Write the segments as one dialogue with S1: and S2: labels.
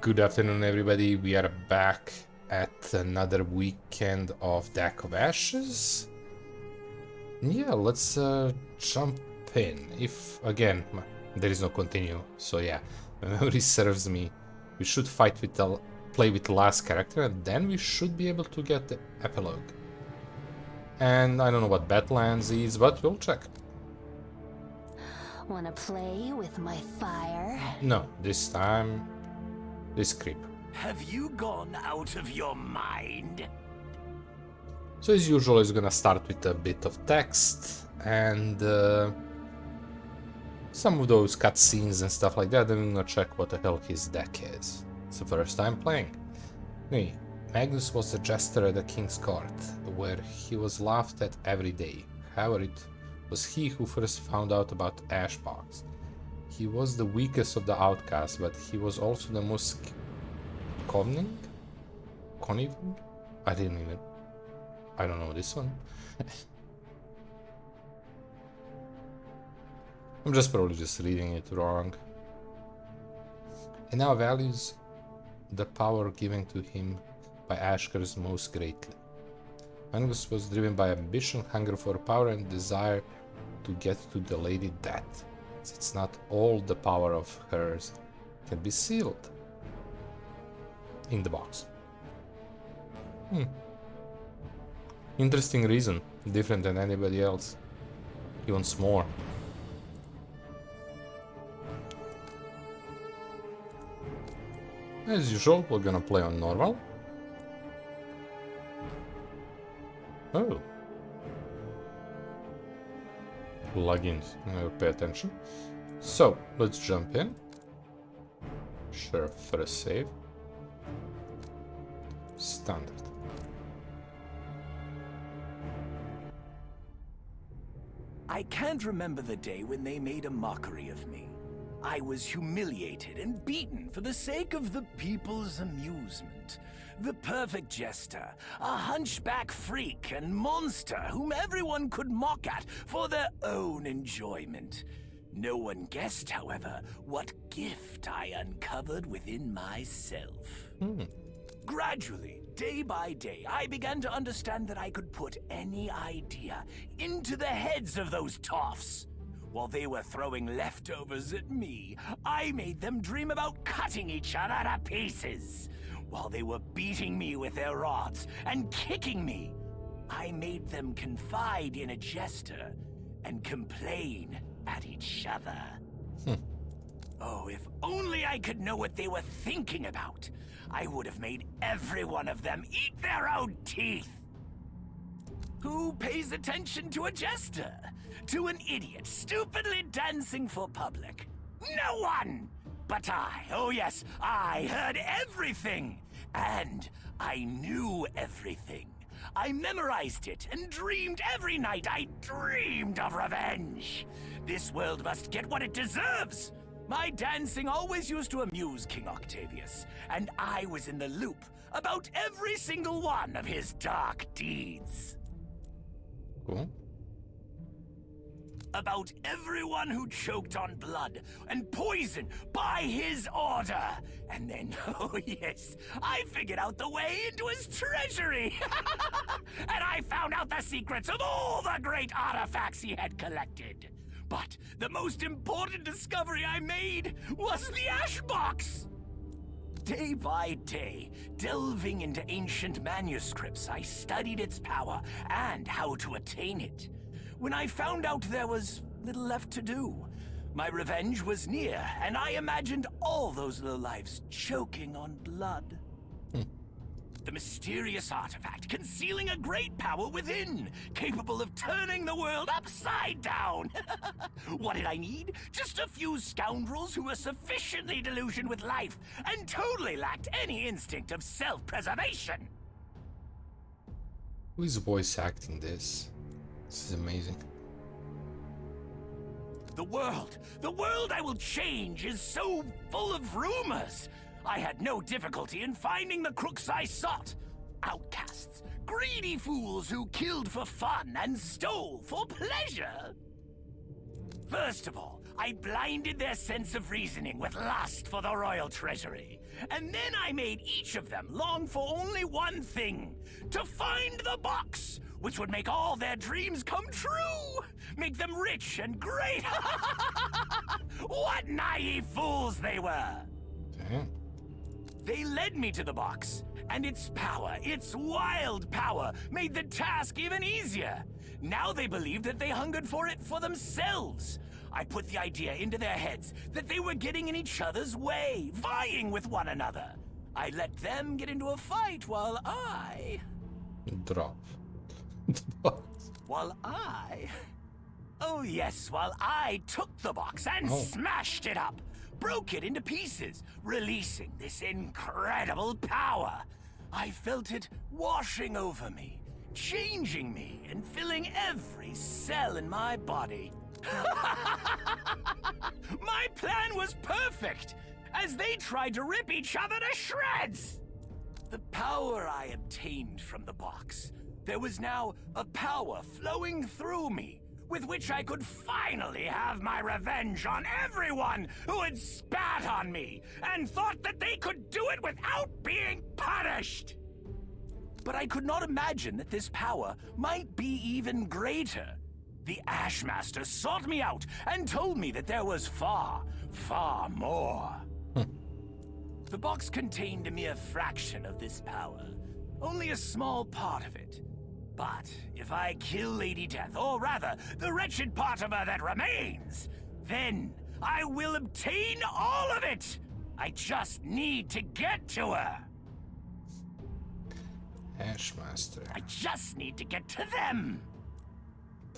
S1: Good afternoon, everybody. We are back at another weekend of Deck of Ashes. Yeah, let's jump in. If, again, there is no continue, so yeah, memory serves me. We should fight with the play with the last character, and then we should be able to get the epilogue. And I don't know what Badlands is, but we'll check.
S2: Wanna play with my fire?
S1: No, this time, this creep.
S3: Have you gone out of your mind?
S1: So as usual, it's gonna start with a bit of text and some of those cutscenes and stuff like that. I'm gonna check what the hell his deck is. It's the first time playing. Anyway, Magnus was a jester at the king's court, where he was laughed at every day. However, it was he who first found out about Ashbox. He was the weakest of the outcasts, but he was also the most conniving? I don't know this one. I'm probably just reading it wrong. And now values the power given to him by Ashkars most greatly. Magnus was driven by ambition, hunger for power, and desire to get to the Lady Death. It's not all the power of hers can be sealed in the box. Interesting reason, different than anybody else. He wants more. As usual, we're gonna play on normal. Oh. Plugins, pay attention. So, let's jump in. Sure, first save. Standard.
S3: I can't remember the day when they made a mockery of me. I was humiliated and beaten for the sake of the people's amusement. The perfect jester, a hunchback freak and monster whom everyone could mock at for their own enjoyment. No one guessed, however, what gift I uncovered within myself. Gradually, day by day, I began to understand that I could put any idea into the heads of those toffs. While they were throwing leftovers at me, I made them dream about cutting each other to pieces. While they were beating me with their rods and kicking me, I made them confide in a jester and complain at each other. Oh, if only I could know what they were thinking about. I would have made every one of them eat their own teeth. Who pays attention to a jester? To an idiot stupidly dancing for public? No one! But I, oh yes, I heard everything. And I knew everything. I memorized it and dreamed every night. I dreamed of revenge. This world must get what it deserves. My dancing always used to amuse King Octavius, and I was in the loop about every single one of his dark deeds.
S1: Cool.
S3: About everyone who choked on blood and poison by his order. And then, oh yes, I figured out the way into his treasury. And I found out the secrets of all the great artifacts he had collected. But the most important discovery I made was the ash box. Day by day, delving into ancient manuscripts, I studied its power and how to attain it. When I found out there was little left to do, my revenge was near, and I imagined all those little lives choking on blood. The mysterious artifact concealing a great power within, capable of turning the world upside down. What did I need? Just a few scoundrels who were sufficiently delusioned with life and totally lacked any instinct of self-preservation.
S1: Who is voice acting this? This is amazing.
S3: The world I will change is so full of rumors. I had no difficulty in finding the crooks I sought. Outcasts, greedy fools who killed for fun and stole for pleasure. First of all, I blinded their sense of reasoning with lust for the royal treasury. And then I made each of them long for only one thing: to find the box, which would make all their dreams come true, make them rich and great. What naive fools they were!
S1: Okay.
S3: They led me to the box, and its power, its wild power, made the task even easier. Now they believed that they hungered for it for themselves. I put the idea into their heads that they were getting in each other's way, vying with one another. I let them get into a fight while I...
S1: Drop.
S3: Oh yes, while I took the box and smashed it up, broke it into pieces, releasing this incredible power. I felt it washing over me, changing me, and filling every cell in my body. My plan was perfect, as they tried to rip each other to shreds. The power I obtained from the box, there was now a power flowing through me, with which I could finally have my revenge on everyone who had spat on me and thought that they could do it without being punished. But I could not imagine that this power might be even greater. The Ashmaster sought me out and told me that there was far, far more. The box contained a mere fraction of this power, only a small part of it. But if I kill Lady Death, or rather, the wretched part of her that remains, then I will obtain all of it! I just need to get to her!
S1: Ashmaster.
S3: I just need to get to them!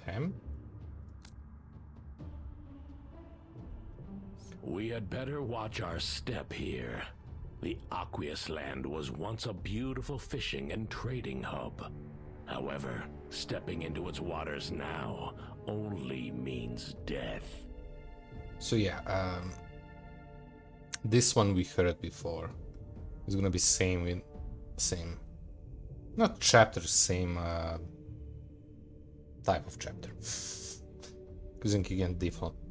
S1: Them?
S4: We had better watch our step here. The Aqueous Land was once a beautiful fishing and trading hub. However, stepping into its waters now only means death.
S1: So yeah, this one we heard before. It's gonna be same, not chapter, same type of chapter. Because you can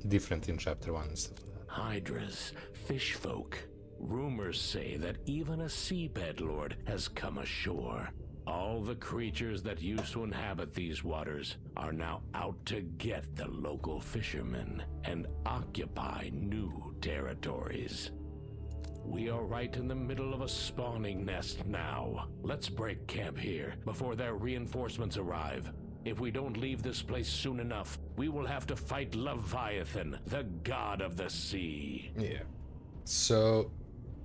S1: different in chapter 1 and stuff like that.
S4: Hydras, fish folk. Rumors say that even a seabed lord has come ashore. All the creatures that used to inhabit these waters are now out to get the local fishermen and occupy new territories. We are right in the middle of a spawning nest now. Let's break camp here before their reinforcements arrive. If we don't leave this place soon enough, we will have to fight Leviathan, the god of the sea.
S1: Yeah. So,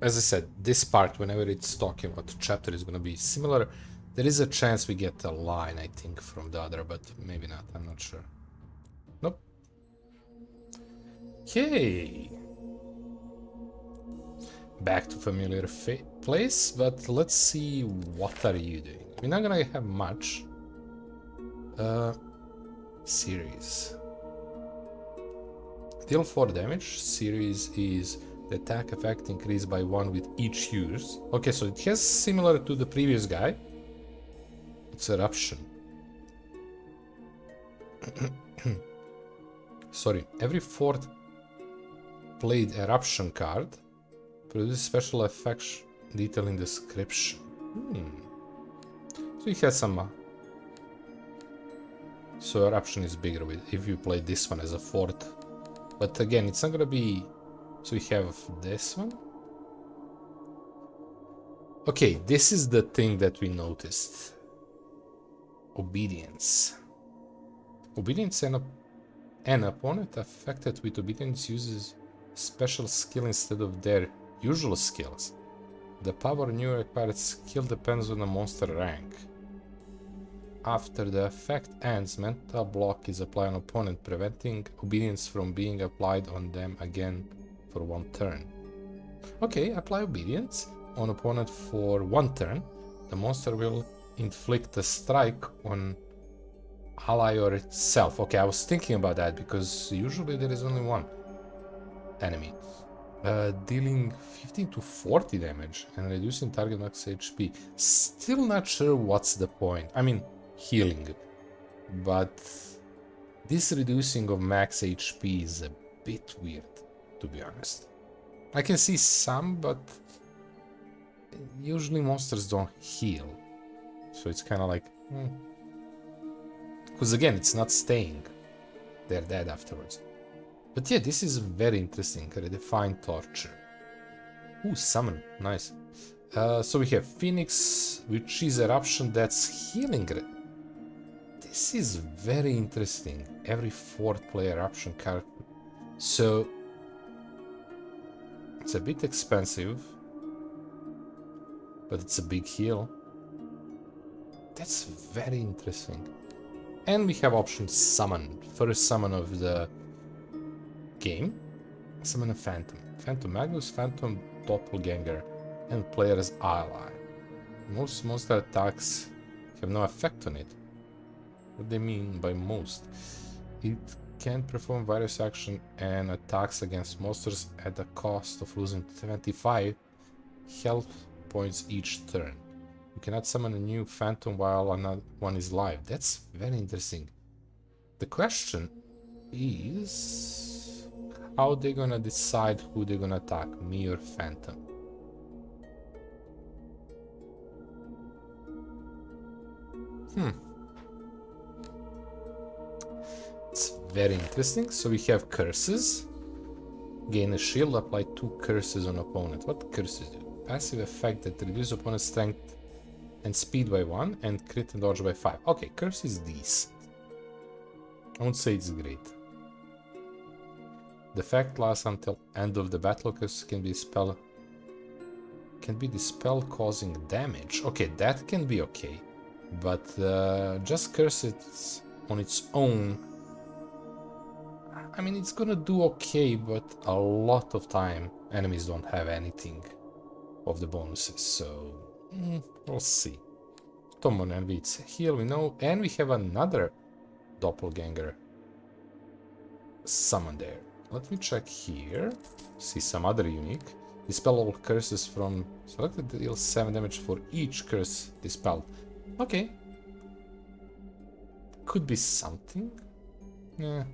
S1: as I said, this part, whenever it's talking about the chapter, is going to be similar. There is a chance we get a line, I think, from the other, but maybe not. I'm not sure. Nope. Okay. Back to familiar place, but let's see, what are you doing? We're not gonna have much. Series. Deal 4 damage. Series is the attack effect increased by 1 with each use. Okay, so it has similar to the previous guy. It's eruption. Sorry, every 4th played eruption card produces special effects detailing description. So it has some. So eruption is bigger if you play this one as a 4th. But again, it's not gonna be. So we have this one. Okay, this is the thing that we noticed. Obedience. Obedience and an opponent affected with obedience uses special skill instead of their usual skills. The power new acquired skill depends on the monster rank. After the effect ends, mental block is applied on opponent, preventing obedience from being applied on them again for 1 turn. Okay, apply obedience on opponent for 1 turn. The monster will inflict a strike on ally or itself. Okay, I was thinking about that because usually there is only 1 enemy. Dealing 15 to 40 damage and reducing target max HP. Still not sure what's the point. I mean, healing. But this reducing of max HP is a bit weird, to be honest. I can see some, but usually monsters don't heal. So it's kind of like... Because again, it's not staying. They're dead afterwards. But yeah, this is very interesting. Redefined torture. Ooh, summon. Nice. So we have Phoenix, which is eruption that's healing. This is very interesting. Every 4th player eruption card. So it's a bit expensive, but it's a big heal. That's very interesting. And we have option summon. First summon of the game. Summon a Phantom. Phantom Magus, Phantom Doppelganger, and player's ally. Most monster attacks have no effect on it. What do they mean by most? It can perform various actions and attacks against monsters at the cost of losing 25 health points each turn. You cannot summon a new phantom while another one is live. That's very interesting. The question is how they're gonna decide who they're gonna attack, me or phantom. It's very interesting. So we have curses. Gain a shield, apply 2 curses on opponent. What curses do? Passive effect that reduces opponent's strength and speed by 1 and crit and dodge by 5. Okay, curse is decent. I won't say it's great. The effect lasts until end of the battle. Curse can be dispelled. Can be dispelled causing damage. Okay, that can be okay. But just curse it on its own. I mean, it's gonna do okay, but a lot of time enemies don't have anything of the bonuses, so we'll see. Tomon and it's heal, we know, and we have another doppelganger summon there. Let me check here. See some other unique. Dispel all curses from selected, deal 7 damage for each curse dispelled. Okay. Could be something. Yeah.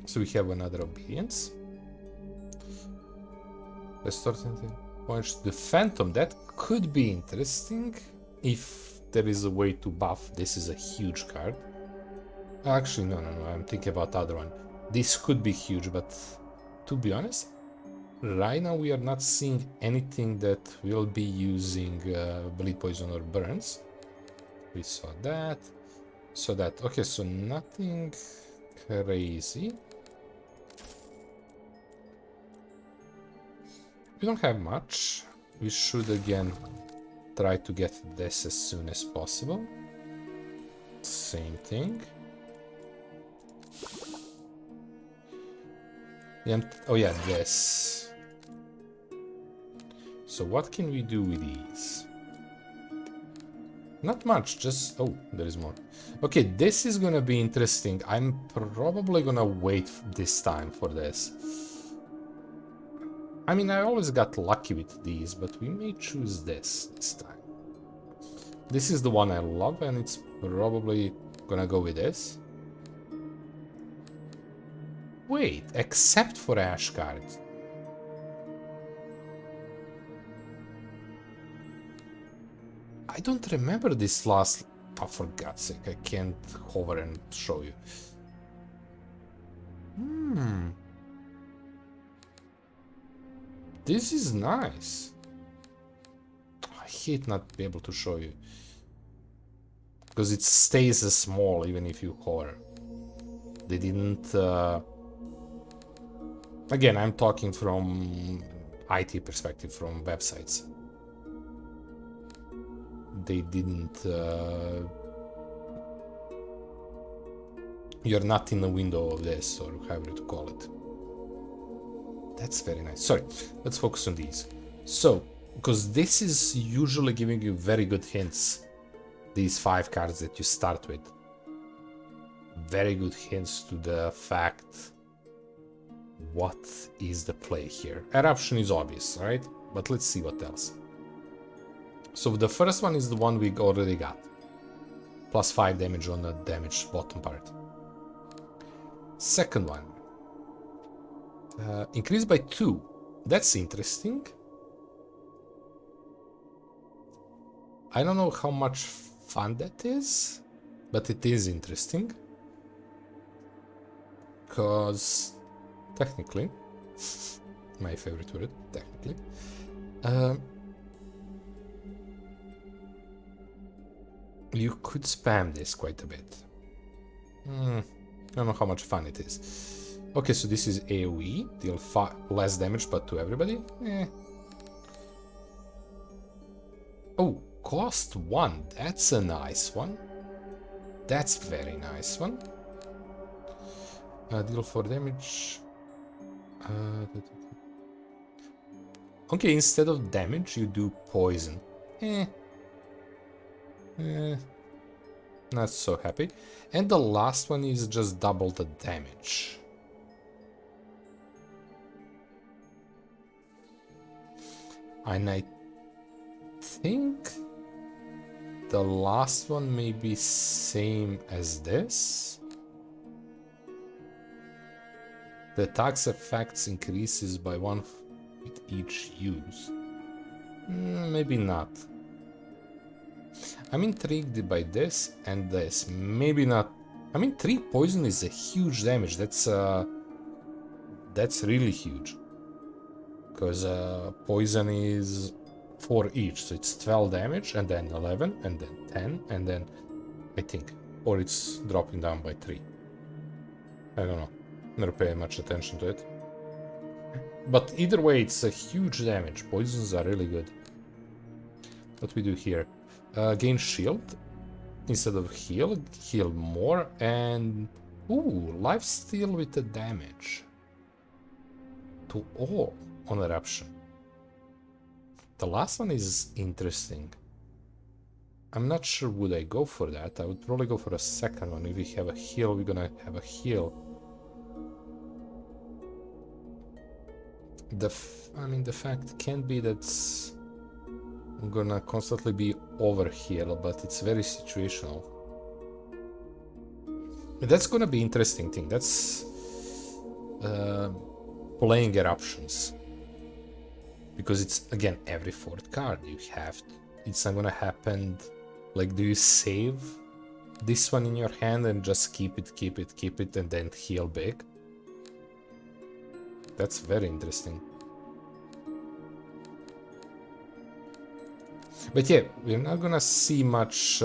S1: So we have another obedience. Restore points to the phantom. That could be interesting if there is a way to buff. This is a huge card. Actually, no. I'm thinking about the other one. This could be huge, but to be honest, right now we are not seeing anything that will be using bleed, poison, or burns. We saw that. Okay, so nothing crazy. We don't have much. We should again try to get this as soon as possible. Same thing. Oh yeah, this. So what can we do with these? Not much, just... Oh, there is more. Okay, this is gonna be interesting. I'm probably gonna wait this time for this. I mean, I always got lucky with these, but we may choose this time. This is the one I love, and it's probably gonna go with this. Wait, except for Ash cards. I don't remember this last... Oh, for God's sake, I can't hover and show you. This is nice. I hate not be able to show you. Because it stays as small even if you hover. They didn't... Again, I'm talking from IT perspective, from websites. They didn't... You're not in the window of this, or however to call it. That's very nice. Sorry, let's focus on these. So, because this is usually giving you very good hints, these 5 cards that you start with. Very good hints to the fact what is the play here. Eruption is obvious, right? But let's see what else. So the first one is the one we already got. Plus 5 damage on the damaged bottom part. Second one. Increased by 2. That's interesting. I don't know how much fun that is, but it is interesting. Because technically, my favorite word, technically, you could spam this quite a bit. I don't know how much fun it is. Okay, so this is AoE, deal less damage but to everybody. Oh, cost 1, that's a nice one. That's very nice one. Deal 4 damage. Okay, instead of damage, you do poison. Not so happy. And the last one is just double the damage. And I think the last one may be same as this. The attack's effects increases by 1 with each use. Maybe not. I'm intrigued by this and this. Maybe not. I mean, 3 poison is a huge damage. That's really huge. Because poison is 4 each, so it's 12 damage, and then 11, and then 10, and then I think, or it's dropping down by 3. I don't know. Never pay much attention to it. But either way, it's a huge damage. Poisons are really good. What we do here? Gain shield instead of heal. Heal more and... Ooh, lifesteal with the damage. To all on eruption. The last one is interesting. I'm not sure would I go for that. I would probably go for a second one. If we have a heal, we're gonna have a heal. I mean, the fact can be that I'm gonna constantly be over heal, but it's very situational. That's gonna be interesting thing. That's playing eruptions, because it's again every 4th card you have to, it's not gonna happen. Like, do you save this one in your hand and just keep it and then heal big? That's very interesting. But yeah, we're not gonna see much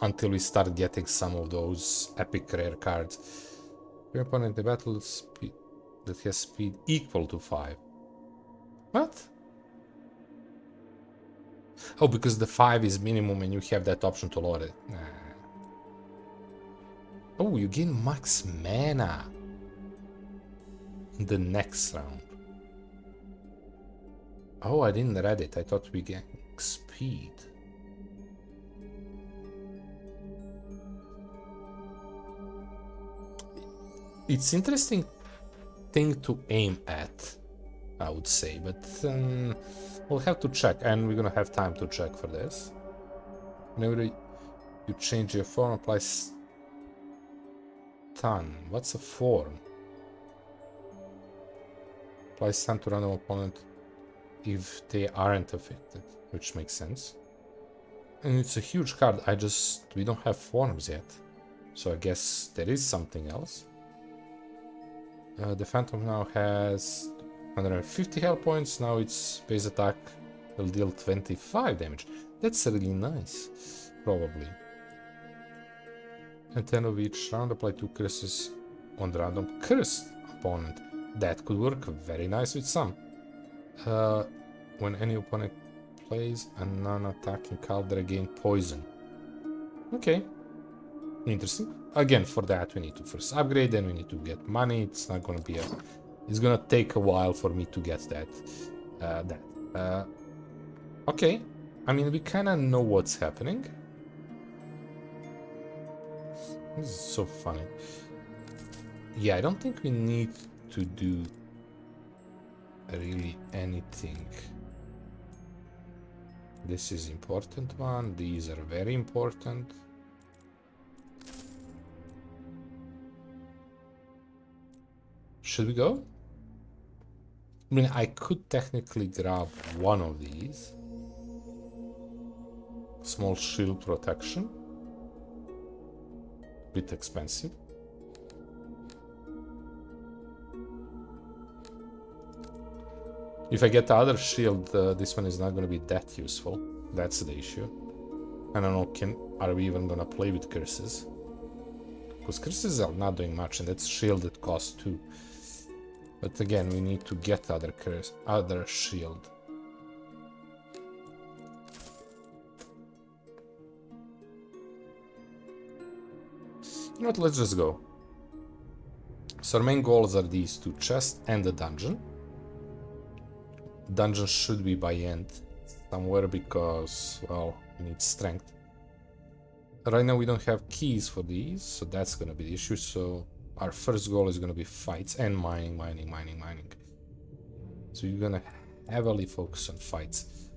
S1: until we start getting some of those epic rare cards. Your opponent in the battle speed that has speed equal to 5. What? Oh, because the 5 is minimum and you have that option to lower it. Nah. Oh, you gain max mana in the next round. Oh, I didn't read it. I thought we get speed. It's interesting thing to aim at, I would say, but we'll have to check, and we're gonna have time to check for this. Whenever you change your form, apply stun. What's a form? Apply stun to random opponent if they aren't affected, which makes sense. And it's a huge card. We don't have forms yet, so I guess there is something else. The Phantom now has 150 health points. Now its base attack will deal 25 damage. That's really nice, probably. And 10 of each round, apply 2 curses on the random cursed opponent. That could work very nice with some. When any opponent plays a non-attacking card, they gain poison. Okay. Interesting. Again, for that we need to first upgrade, then we need to get money. It's not gonna be it's gonna take a while for me to get that. Okay. I mean, we kind of know what's happening. This is so funny. Yeah, I don't think we need to do really anything. This is important one. These are very important. Should we go? I mean, I could technically grab one of these. Small shield protection. Bit expensive. If I get the other shield, this one is not going to be that useful. That's the issue. I don't know, are we even going to play with curses? Because curses are not doing much, and that's shield that costs 2. But again, we need to get other shield. You know what, let's just go. So our main goals are these 2, chest and the dungeon. Dungeon should be by end somewhere because, well, we need strength. Right now we don't have keys for these, so that's gonna be the issue. So our first goal is gonna be fights and mining. So you're gonna heavily focus on fights.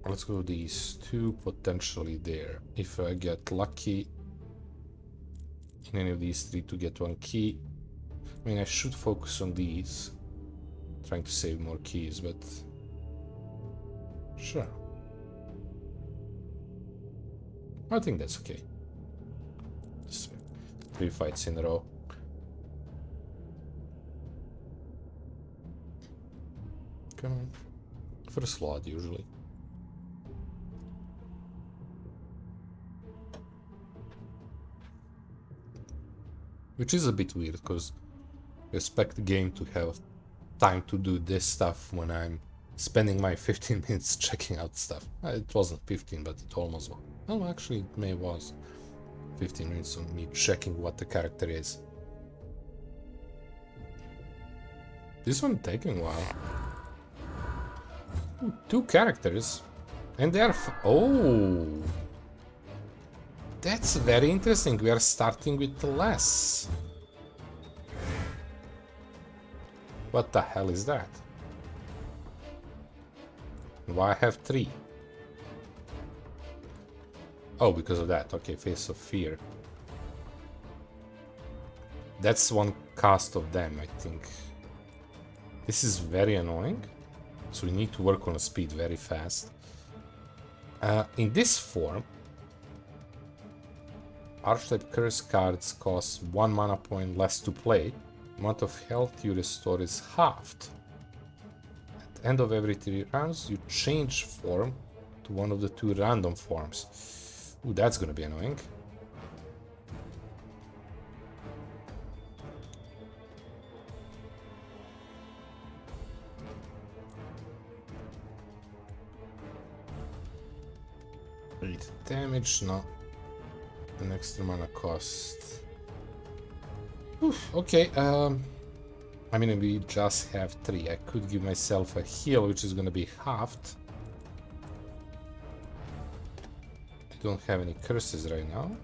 S1: Let's go these 2, potentially there. If I get lucky in any of these 3 to get 1 key. I mean, I should focus on these. Trying to save more keys, but sure. I think that's okay. Just 3 fights in a row. Come on. First slot, usually. Which is a bit weird, because I expect the game to have time to do this stuff when I'm spending my 15 minutes checking out stuff. It wasn't 15, but it almost was. Well, actually, it may was 15 minutes of me checking what the character is. This one taking a while. Ooh, 2 characters. And they are... Oh! That's very interesting. We are starting with less. What the hell is that? Why I have 3? Oh, because of that. Okay, Face of Fear. That's 1 cast of them, I think. This is very annoying. So we need to work on the speed very fast. In this form, Archetype Curse cards cost 1 mana point less to play. Amount of health you restore is halved. At the end of every 3 rounds, you change form to one of the 2 random forms. Ooh, that's gonna be annoying. Damage, no. An extra mana cost. Oof, okay, I mean, we just have 3. I could give myself a heal, which is gonna be halved. I don't have any curses right now.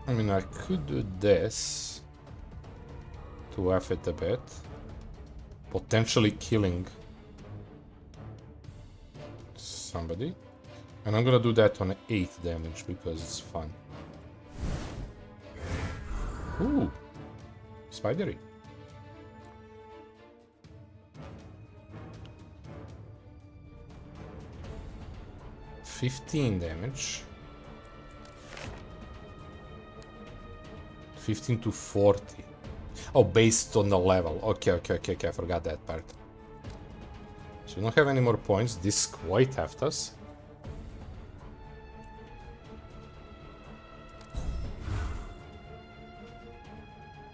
S1: I mean, I could do this to F it a bit. Potentially killing somebody. And I'm gonna do that on 8 damage because it's fun. Ooh, spidery. $15 damage. 15 to 40. Oh, based on the level. Okay, I forgot that part. So we don't have any more points. This quite heft us.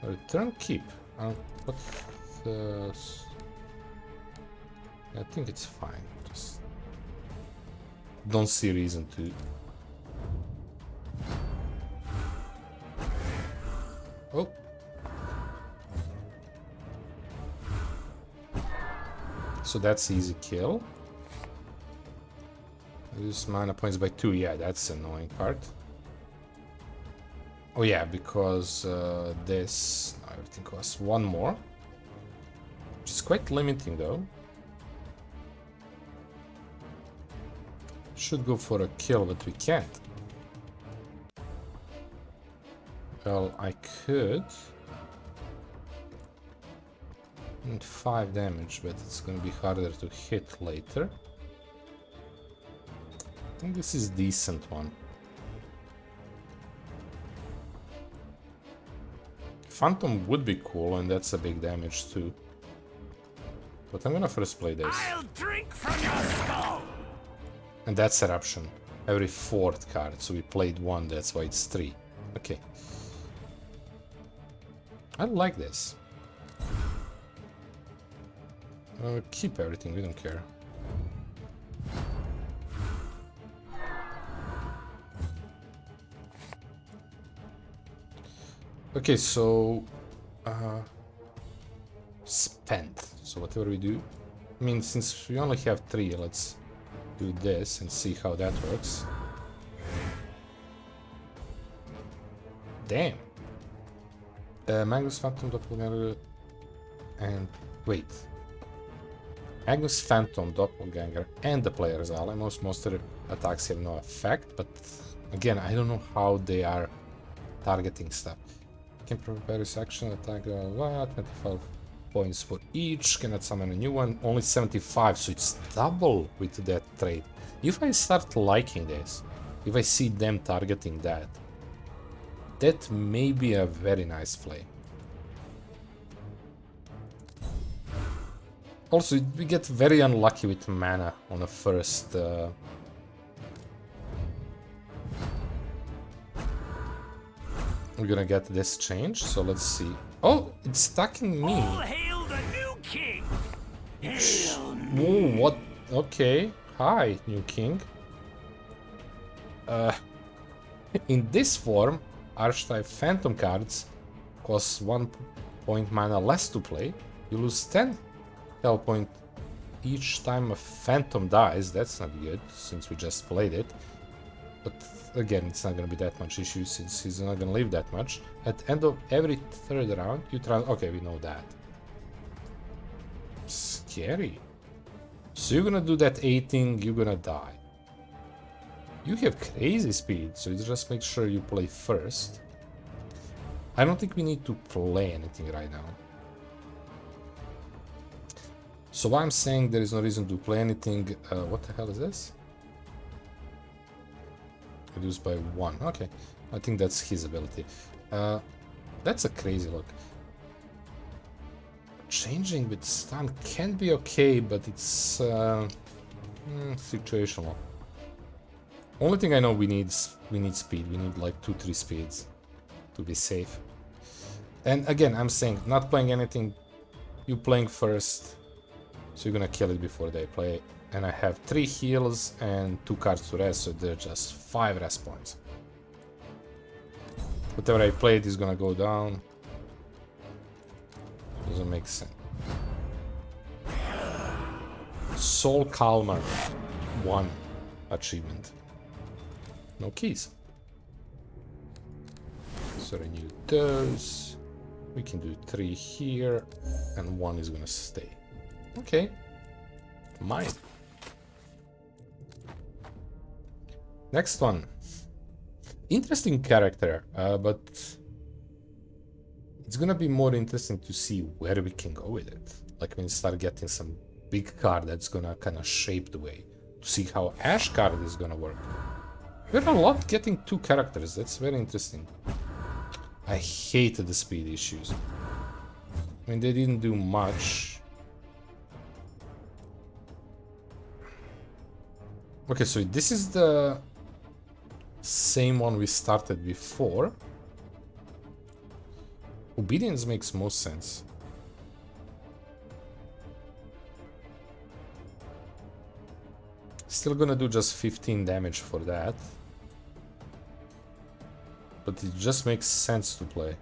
S1: Return keep. What? I think it's fine. Just don't see reason to. Oh. So that's easy kill. Reduce mana points by 2. Yeah, that's the annoying part. Oh yeah, because this everything costs 1 more, which is quite limiting though. Should go for a kill, but we can't. Well, I could. 5 damage, but it's gonna be harder to hit later. I think this is decent one. Phantom would be cool, and that's a big damage too. But I'm gonna first play this.
S3: I'll drink from your skull!
S1: And that's eruption. Every 4th card, so we played 1, that's why it's 3. Okay. I like this. Keep everything, we don't care. Okay, so spent. So whatever we do, I mean, since we only have 3, let's do this and see how that works. Damn. Magnus Phantom Doppelganger and wait. Magnus Phantom Doppelganger and the player's ally. Most monster attacks have no effect, but again, I don't know how they are targeting stuff. Can prepare his action, attack, 25 points for each, cannot summon a new one, only 75, so it's double with that trait. If I start liking this, if I see them targeting that, that may be a very nice play. Also, we get very unlucky with mana on the first... We're gonna get this change, so let's see. Oh, it's stacking me.
S3: All hail the new king! Hail
S1: Ooh, what? Okay. Hi, new king. In this form, Archetype Phantom cards cost 1 point mana less to play. You lose 10 health point each time a Phantom dies. That's not good, since we just played it. But again, it's not gonna be that much issue since he's not gonna live that much. At the end of every 3rd round, you try. Okay, we know that. Scary. So you're gonna do that 18, you're gonna die. You have crazy speed, so you just make sure you play first. I don't think we need to play anything right now. So why I'm saying there is no reason to play anything. What the hell is this? Reduced by 1. Okay, I think that's his ability. That's a crazy look. Changing with stun can be okay, but it's situational. Only thing I know we need speed. We need like 2-3 speeds to be safe. And again, I'm saying not playing anything. You playing first, so you're gonna kill it before they play. And I have 3 heals and 2 cards to rest, so they're just 5 rest points. Whatever I played is gonna go down. Doesn't make sense. Soul Calmer 1 achievement. No keys. So renew those. We can do 3 here, and 1 is gonna stay. Okay. Mine. Next one. Interesting character, but it's gonna be more interesting to see where we can go with it. Like when you start getting some big card that's gonna kind of shape the way. To see how Ash card is gonna work. We're a lot getting 2 characters, that's very interesting. I hated the speed issues. I mean, they didn't do much. Okay, so this is the same one we started before. Obedience makes most sense. Still gonna do just 15 damage for that. But it just makes sense to play.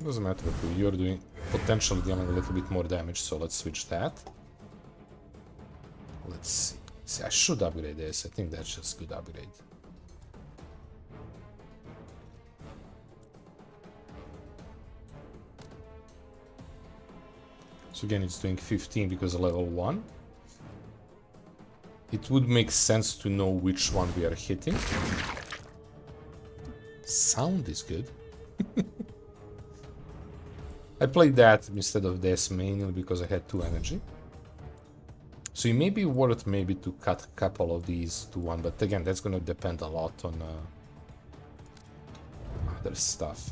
S1: Doesn't matter if you're doing potentially dealing a little bit more damage, so let's switch that. Let's see. See, I should upgrade this. I think that's just a good upgrade. So again, it's doing 15 because of level 1. It would make sense to know which one we are hitting. Sound is good. I played that instead of this mainly because I had 2 energy. So it may be worth maybe to cut a couple of these to 1, but again, that's gonna depend a lot on other stuff.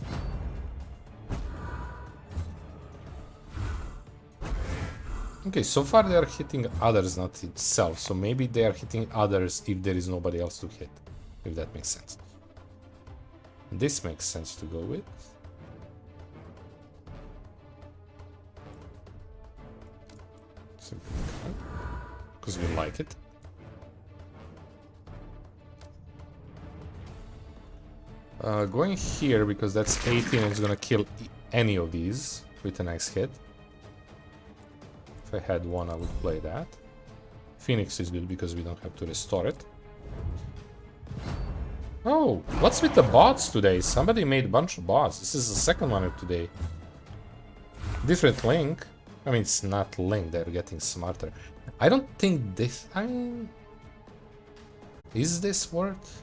S1: Okay, so far they are hitting others, not itself, so maybe they are hitting others if there is nobody else to hit, if that makes sense. This makes sense to go with. Because we like it. Going here because that's 18 and it's gonna kill any of these with a nice hit. If I had one, I would play that. Phoenix is good because we don't have to restore it. Oh, what's with the bots today? Somebody made a bunch of bots. This is the second one of today. Different link. I mean, it's not link, they're getting smarter. I don't think this... is this worth?